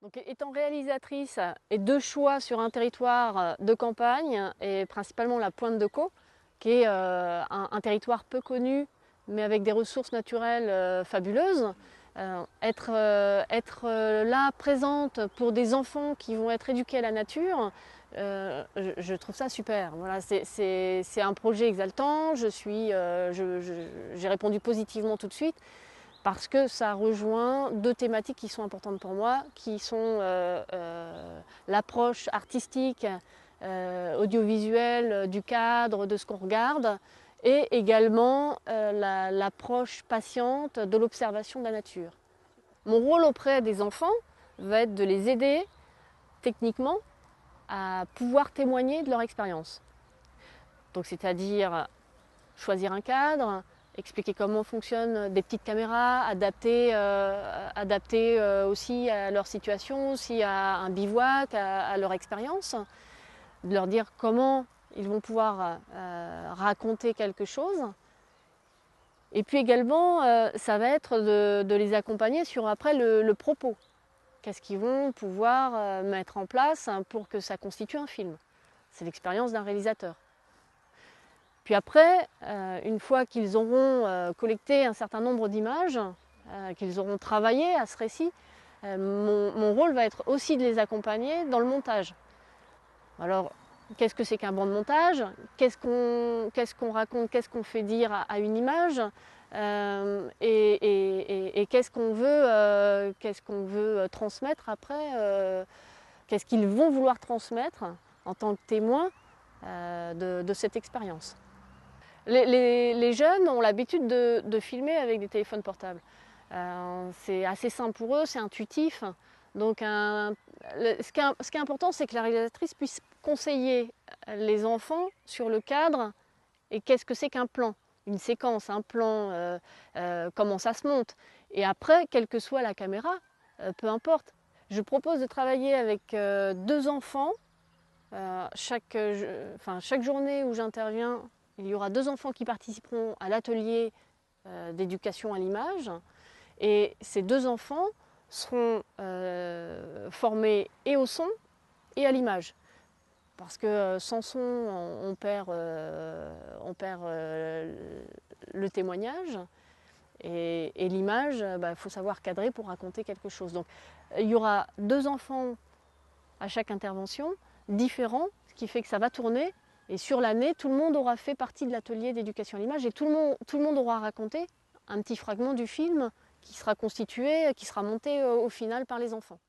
Donc, étant réalisatrice et de choix sur un territoire de campagne, et principalement la Pointe de Caux, qui est un territoire peu connu, mais avec des ressources naturelles fabuleuses, être là, présente pour des enfants qui vont être éduqués à la nature, je trouve ça super. Voilà, c'est un projet exaltant, j'ai répondu positivement tout de suite, parce que ça rejoint deux thématiques qui sont importantes pour moi, qui sont l'approche artistique, audiovisuelle du cadre, de ce qu'on regarde, et également l'approche patiente de l'observation de la nature. Mon rôle auprès des enfants va être de les aider techniquement à pouvoir témoigner de leur expérience. Donc, c'est-à-dire choisir un cadre, expliquer comment fonctionnent des petites caméras, adaptées aussi à leur situation, aussi à un bivouac, à leur expérience, de leur dire comment ils vont pouvoir raconter quelque chose. Et puis également, ça va être de les accompagner sur après le propos. Qu'est-ce qu'ils vont pouvoir mettre en place pour que ça constitue un film. C'est l'expérience d'un réalisateur. Puis après, une fois qu'ils auront collecté un certain nombre d'images, qu'ils auront travaillé à ce récit, mon rôle va être aussi de les accompagner dans le montage. Alors, qu'est-ce que c'est qu'un banc de montage? Qu'est-ce qu'on raconte? Qu'est-ce qu'on fait dire à une image? Et qu'est-ce qu'on veut transmettre après? Qu'est-ce qu'ils vont vouloir transmettre en tant que témoins de cette expérience? Les jeunes ont l'habitude de filmer avec des téléphones portables. C'est assez simple pour eux, c'est intuitif. Donc, ce qui est important, c'est que la réalisatrice puisse conseiller les enfants sur le cadre et qu'est-ce que c'est qu'un plan, une séquence, un plan, comment ça se monte. Et après, quelle que soit la caméra, peu importe. Je propose de travailler avec deux enfants. Chaque journée où j'interviens, il y aura deux enfants qui participeront à l'atelier d'éducation à l'image. Et ces deux enfants seront formés et au son et à l'image. Parce que sans son, on perd le témoignage. Et l'image, faut savoir cadrer pour raconter quelque chose. Donc il y aura deux enfants à chaque intervention, différents, ce qui fait que ça va tourner. Et sur l'année, tout le monde aura fait partie de l'atelier d'éducation à l'image et tout le monde aura raconté un petit fragment du film qui sera constitué, qui sera monté au final par les enfants.